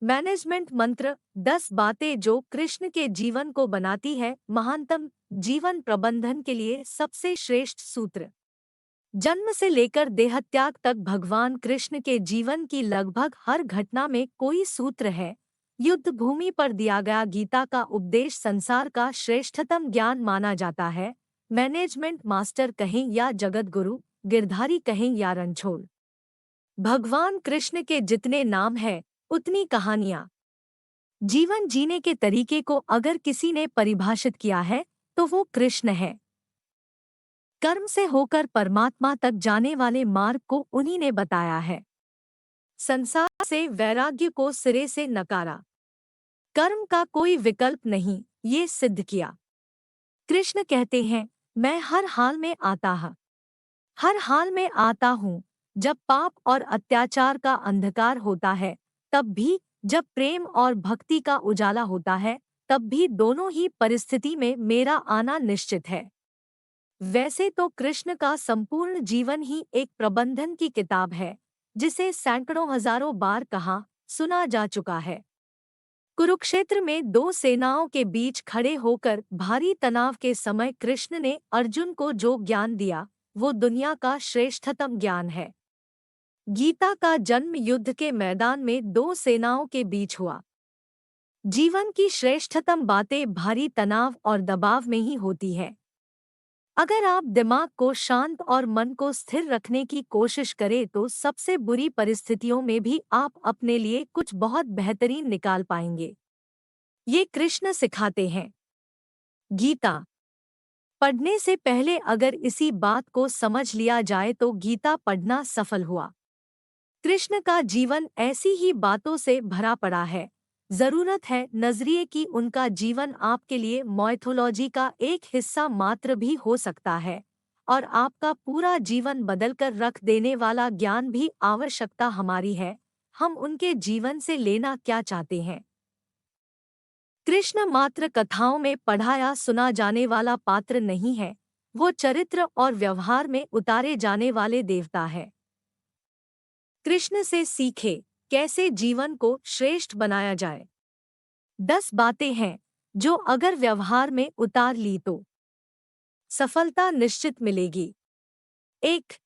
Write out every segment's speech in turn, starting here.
Management मंत्र 10 बातें जो कृष्ण के जीवन को बनाती है महानतम। जीवन प्रबंधन के लिए सबसे श्रेष्ठ सूत्र। जन्म से लेकर देहत्याग तक भगवान कृष्ण के जीवन की लगभग हर घटना में कोई सूत्र है। युद्ध भूमि पर दिया गया गीता का उपदेश संसार का श्रेष्ठतम ज्ञान माना जाता है। मैनेजमेंट मास्टर कहें या जगत गुरु, गिरधारी कहें या रणछोड़, भगवान कृष्ण के जितने नाम हैं उतनी कहानियां। जीवन जीने के तरीके को अगर किसी ने परिभाषित किया है तो वो कृष्ण है। कर्म से होकर परमात्मा तक जाने वाले मार्ग को उन्हीं ने बताया है। संसार से वैराग्य को सिरे से नकारा, कर्म का कोई विकल्प नहीं, ये सिद्ध किया। कृष्ण कहते हैं, मैं हर हाल में आता हूँ, हर हाल में आता हूँ। जब पाप और अत्याचार का अंधकार होता है तब भी, जब प्रेम और भक्ति का उजाला होता है तब भी, दोनों ही परिस्थिति में मेरा आना निश्चित है। वैसे तो कृष्ण का संपूर्ण जीवन ही एक प्रबंधन की किताब है, जिसे सैकड़ों हजारों बार कहा सुना जा चुका है। कुरुक्षेत्र में दो सेनाओं के बीच खड़े होकर भारी तनाव के समय कृष्ण ने अर्जुन को जो ज्ञान दिया वो दुनिया का श्रेष्ठतम ज्ञान है। गीता का जन्म युद्ध के मैदान में दो सेनाओं के बीच हुआ। जीवन की श्रेष्ठतम बातें भारी तनाव और दबाव में ही होती है। अगर आप दिमाग को शांत और मन को स्थिर रखने की कोशिश करें तो सबसे बुरी परिस्थितियों में भी आप अपने लिए कुछ बहुत बेहतरीन निकाल पाएंगे। ये कृष्ण सिखाते हैं। गीता पढ़ने से पहले अगर इसी बात को समझ लिया जाए तो गीता पढ़ना सफल हुआ। कृष्ण का जीवन ऐसी ही बातों से भरा पड़ा है। जरूरत है नजरिए की उनका जीवन आपके लिए माइथोलॉजी का एक हिस्सा मात्र भी हो सकता है, और आपका पूरा जीवन बदलकर रख देने वाला ज्ञान भी आवश्यकता हमारी है। हम उनके जीवन से लेना क्या चाहते हैं। कृष्ण मात्र कथाओं में पढ़ाया सुना जाने वाला पात्र नहीं है, वो चरित्र और व्यवहार में उतारे जाने वाले देवता है। कृष्ण से सीखे कैसे जीवन को श्रेष्ठ बनाया जाए। 10 बातें हैं जो अगर व्यवहार में उतार ली तो सफलता निश्चित मिलेगी। 1,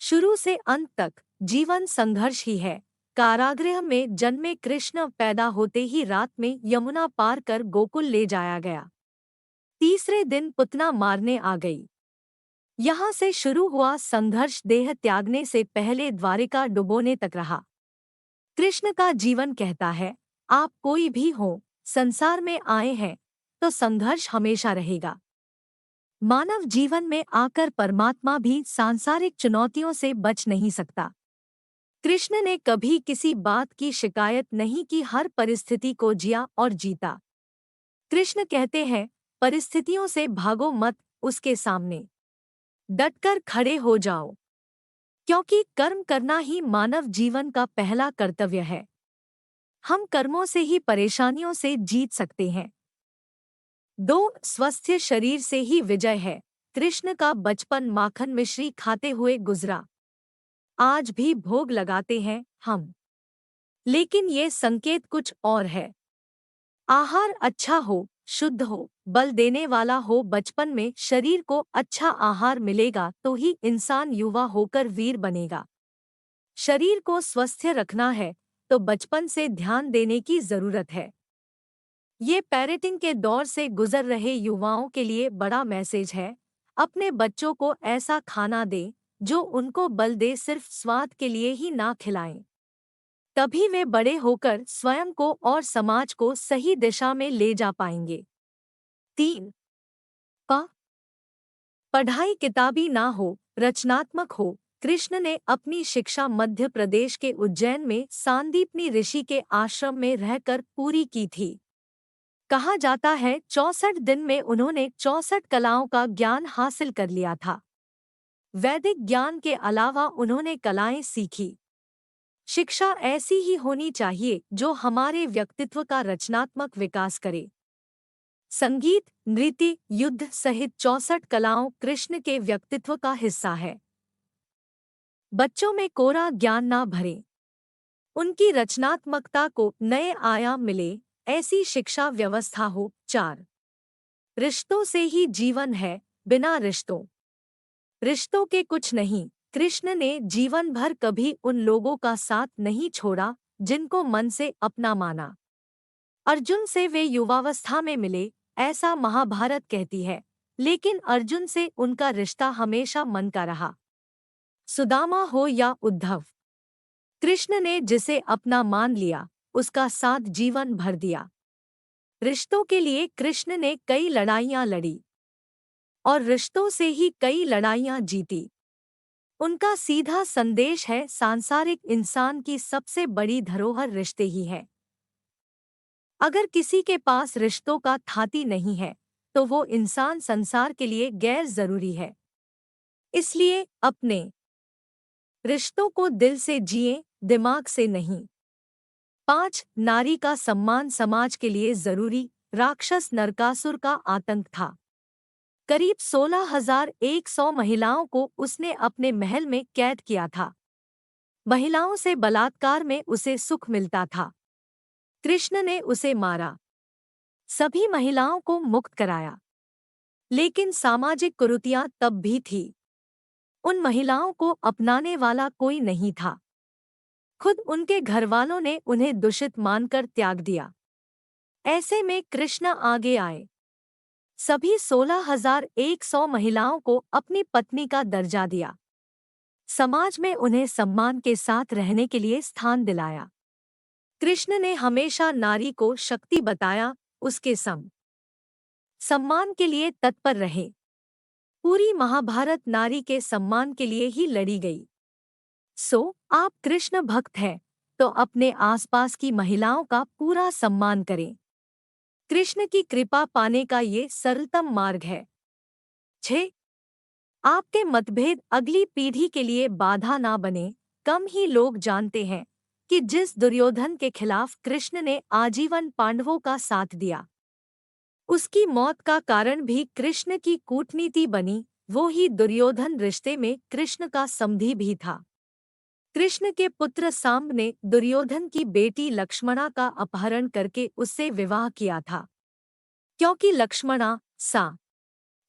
शुरू से अंत तक जीवन संघर्ष ही है। कारागृह में जन्मे कृष्ण पैदा होते ही रात में यमुना पार कर गोकुल ले जाया गया। तीसरे दिन पुतना मारने आ गई। यहाँ से शुरू हुआ संघर्ष देह त्यागने से पहले द्वारिका डुबोने तक रहा। कृष्ण का जीवन कहता है, आप कोई भी हो, संसार में आए हैं तो संघर्ष हमेशा रहेगा। मानव जीवन में आकर परमात्मा भी सांसारिक चुनौतियों से बच नहीं सकता। कृष्ण ने कभी किसी बात की शिकायत नहीं की, हर परिस्थिति को जिया और जीता। कृष्ण कहते हैं, परिस्थितियों से भागो मत, उसके सामने डटकर खड़े हो जाओ, क्योंकि कर्म करना ही मानव जीवन का पहला कर्तव्य है। हम कर्मों से ही परेशानियों से जीत सकते हैं। 2, स्वस्थ शरीर से ही विजय है। कृष्ण का बचपन माखन मिश्री खाते हुए गुजरा। आज भी भोग लगाते हैं हम, लेकिन ये संकेत कुछ और है। आहार अच्छा हो, शुद्ध हो, बल देने वाला हो। बचपन में शरीर को अच्छा आहार मिलेगा तो ही इंसान युवा होकर वीर बनेगा। शरीर को स्वस्थ रखना है तो बचपन से ध्यान देने की जरूरत है। ये पेरेंटिंग के दौर से गुजर रहे युवाओं के लिए बड़ा मैसेज है। अपने बच्चों को ऐसा खाना दें जो उनको बल दे, सिर्फ स्वाद के लिए ही ना खिलाएं। तभी वे बड़े होकर स्वयं को और समाज को सही दिशा में ले जा पाएंगे। 3, पढ़ाई किताबी ना हो, रचनात्मक हो। कृष्ण ने अपनी शिक्षा मध्य प्रदेश के उज्जैन में सांदीपनी ऋषि के आश्रम में रहकर पूरी की थी। कहा जाता है 64 दिन में उन्होंने 64 कलाओं का ज्ञान हासिल कर लिया था। वैदिक ज्ञान के अलावा उन्होंने कलाएं सीखी। शिक्षा ऐसी ही होनी चाहिए जो हमारे व्यक्तित्व का रचनात्मक विकास करे। संगीत, नृत्य, युद्ध सहित 64 कलाओं कृष्ण के व्यक्तित्व का हिस्सा है। बच्चों में कोरा ज्ञान ना भरें, उनकी रचनात्मकता को नए आयाम मिले, ऐसी शिक्षा व्यवस्था हो। 4. रिश्तों से ही जीवन है, बिना रिश्तों रिश्तों के कुछ नहीं। कृष्ण ने जीवन भर कभी उन लोगों का साथ नहीं छोड़ा जिनको मन से अपना माना। अर्जुन से वे युवावस्था में मिले, ऐसा महाभारत कहती है, लेकिन अर्जुन से उनका रिश्ता हमेशा मन का रहा। सुदामा हो या उद्धव, कृष्ण ने जिसे अपना मान लिया, उसका साथ जीवन भर दिया। रिश्तों के लिए कृष्ण ने कई लड़ाइयां लड़ी और रिश्तों से ही कई लड़ाइयां जीती। उनका सीधा संदेश है, सांसारिक इंसान की सबसे बड़ी धरोहर रिश्ते ही है। अगर किसी के पास रिश्तों का थाती नहीं है, तो वो इंसान संसार के लिए गैर जरूरी है। इसलिए अपने रिश्तों को दिल से जिए, दिमाग से नहीं। 5. नारी का सम्मान समाज के लिए जरूरी। राक्षस नरकासुर का आतंक था। करीब 16,100 महिलाओं को उसने अपने महल में कैद किया था। महिलाओं से बलात्कार में उसे सुख मिलता था। कृष्ण ने उसे मारा, सभी महिलाओं को मुक्त कराया। लेकिन सामाजिक कुरीतियां तब भी थी। उन महिलाओं को अपनाने वाला कोई नहीं था। खुद उनके घरवालों ने उन्हें दूषित मानकर त्याग दिया। ऐसे में कृष्ण आगे आए, सभी 16,100 महिलाओं को अपनी पत्नी का दर्जा दिया। समाज में उन्हें सम्मान के साथ रहने के लिए स्थान दिलाया। कृष्ण ने हमेशा नारी को शक्ति बताया, उसके सम्मान के लिए तत्पर रहे। पूरी महाभारत नारी के सम्मान के लिए ही लड़ी गई। आप कृष्ण भक्त हैं, तो अपने आसपास की महिलाओं का पूरा सम्मान करें। कृष्ण की कृपा पाने का ये सरलतम मार्ग है। 6. आपके मतभेद अगली पीढ़ी के लिए बाधा ना बने। कम ही लोग जानते हैं कि जिस दुर्योधन के खिलाफ कृष्ण ने आजीवन पांडवों का साथ दिया, उसकी मौत का कारण भी कृष्ण की कूटनीति बनी। वो ही दुर्योधन रिश्ते में कृष्ण का समधी भी था। कृष्ण के पुत्र सांब ने दुर्योधन की बेटी लक्ष्मणा का अपहरण करके उससे विवाह किया था, क्योंकि लक्ष्मणा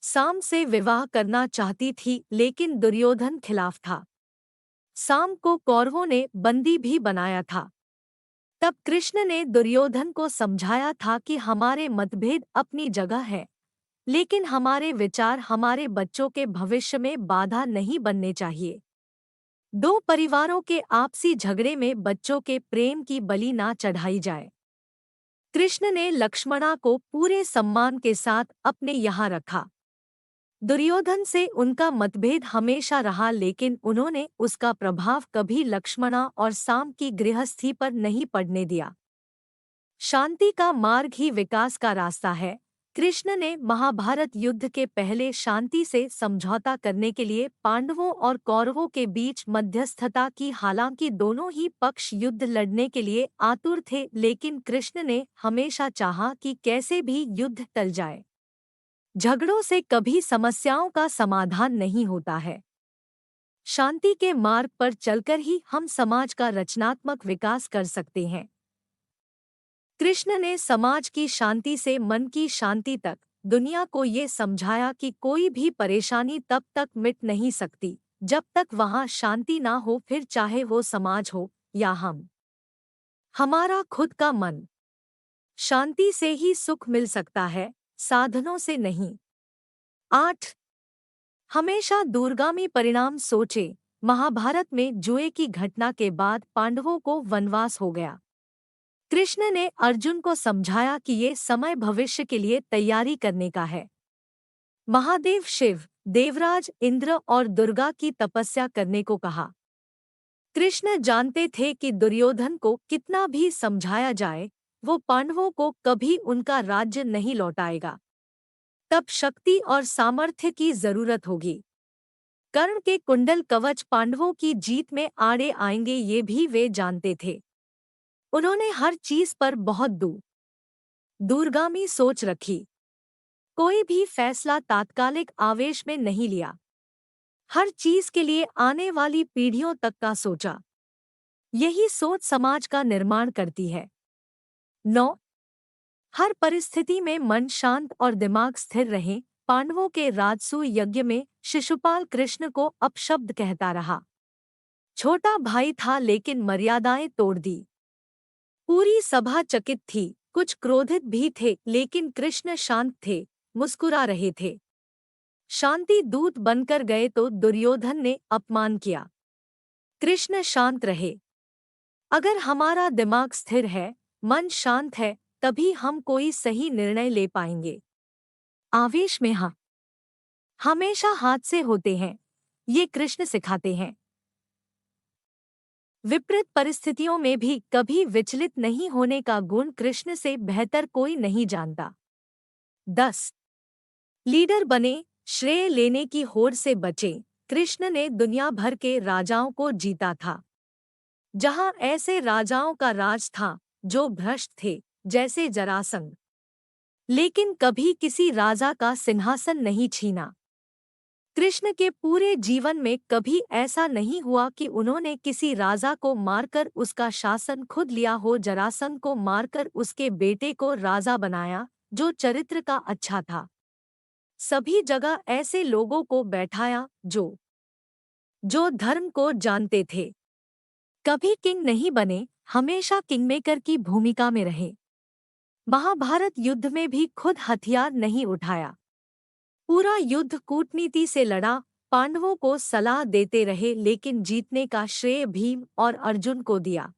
सांब से विवाह करना चाहती थी, लेकिन दुर्योधन खिलाफ था। सांब को कौरवों ने बंदी भी बनाया था। तब कृष्ण ने दुर्योधन को समझाया था कि हमारे मतभेद अपनी जगह है, लेकिन हमारे विचार हमारे बच्चों के भविष्य में बाधा नहीं बनने चाहिए। दो परिवारों के आपसी झगड़े में बच्चों के प्रेम की बलि ना चढ़ाई जाए। कृष्ण ने लक्ष्मणा को पूरे सम्मान के साथ अपने यहाँ रखा। दुर्योधन से उनका मतभेद हमेशा रहा, लेकिन उन्होंने उसका प्रभाव कभी लक्ष्मणा और सांब की गृहस्थी पर नहीं पड़ने दिया। शांति का मार्ग ही विकास का रास्ता है। कृष्ण ने महाभारत युद्ध के पहले शांति से समझौता करने के लिए पांडवों और कौरवों के बीच मध्यस्थता की। हालांकि दोनों ही पक्ष युद्ध लड़ने के लिए आतुर थे, लेकिन कृष्ण ने हमेशा चाहा कि कैसे भी युद्ध टल जाए। झगड़ों से कभी समस्याओं का समाधान नहीं होता है। शांति के मार्ग पर चलकर ही हम समाज का रचनात्मक विकास कर सकते हैं। कृष्ण ने समाज की शांति से मन की शांति तक दुनिया को ये समझाया कि कोई भी परेशानी तब तक मिट नहीं सकती जब तक वहाँ शांति ना हो, फिर चाहे वो समाज हो या हमारा खुद का मन। शांति से ही सुख मिल सकता है, साधनों से नहीं। 8. हमेशा दूरगामी परिणाम सोचे। महाभारत में जुए की घटना के बाद पांडवों को वनवास हो गया। कृष्ण ने अर्जुन को समझाया कि ये समय भविष्य के लिए तैयारी करने का है। महादेव शिव, देवराज इंद्र और दुर्गा की तपस्या करने को कहा। कृष्ण जानते थे कि दुर्योधन को कितना भी समझाया जाए, वो पांडवों को कभी उनका राज्य नहीं लौटाएगा। तब शक्ति और सामर्थ्य की जरूरत होगी। कर्ण के कुंडल कवच पांडवों की जीत में आड़े आएंगे, ये भी वे जानते थे। उन्होंने हर चीज पर बहुत दूरगामी सोच रखी। कोई भी फैसला तात्कालिक आवेश में नहीं लिया। हर चीज के लिए आने वाली पीढ़ियों तक का सोचा। यही सोच समाज का निर्माण करती है। 9. हर परिस्थिति में मन शांत और दिमाग स्थिर रहे। पांडवों के राजसूय यज्ञ में शिशुपाल कृष्ण को अपशब्द कहता रहा। छोटा भाई था लेकिन मर्यादाएं तोड़ दी। पूरी सभा चकित थी, कुछ क्रोधित भी थे, लेकिन कृष्ण शांत थे, मुस्कुरा रहे थे। शांति दूत बनकर गए तो दुर्योधन ने अपमान किया। कृष्ण शांत रहे। अगर हमारा दिमाग स्थिर है, मन शांत है, तभी हम कोई सही निर्णय ले पाएंगे। आवेश में हमेशा हादसे होते हैं, ये कृष्ण सिखाते हैं। विपरीत परिस्थितियों में भी कभी विचलित नहीं होने का गुण कृष्ण से बेहतर कोई नहीं जानता। 10. लीडर बने, श्रेय लेने की होड़ से बचे। कृष्ण ने दुनिया भर के राजाओं को जीता था। जहां ऐसे राजाओं का राज था जो भ्रष्ट थे, जैसे जरासंध, लेकिन कभी किसी राजा का सिंहासन नहीं छीना। कृष्ण के पूरे जीवन में कभी ऐसा नहीं हुआ कि उन्होंने किसी राजा को मारकर उसका शासन खुद लिया हो। जरासंध को मारकर उसके बेटे को राजा बनाया, जो चरित्र का अच्छा था। सभी जगह ऐसे लोगों को बैठाया जो धर्म को जानते थे। कभी किंग नहीं बने, हमेशा किंगमेकर की भूमिका में रहे। महाभारत युद्ध में भी खुद हथियार नहीं उठाया। पूरा युद्ध कूटनीति से लड़ा। पांडवों को सलाह देते रहे, लेकिन जीतने का श्रेय भीम और अर्जुन को दिया।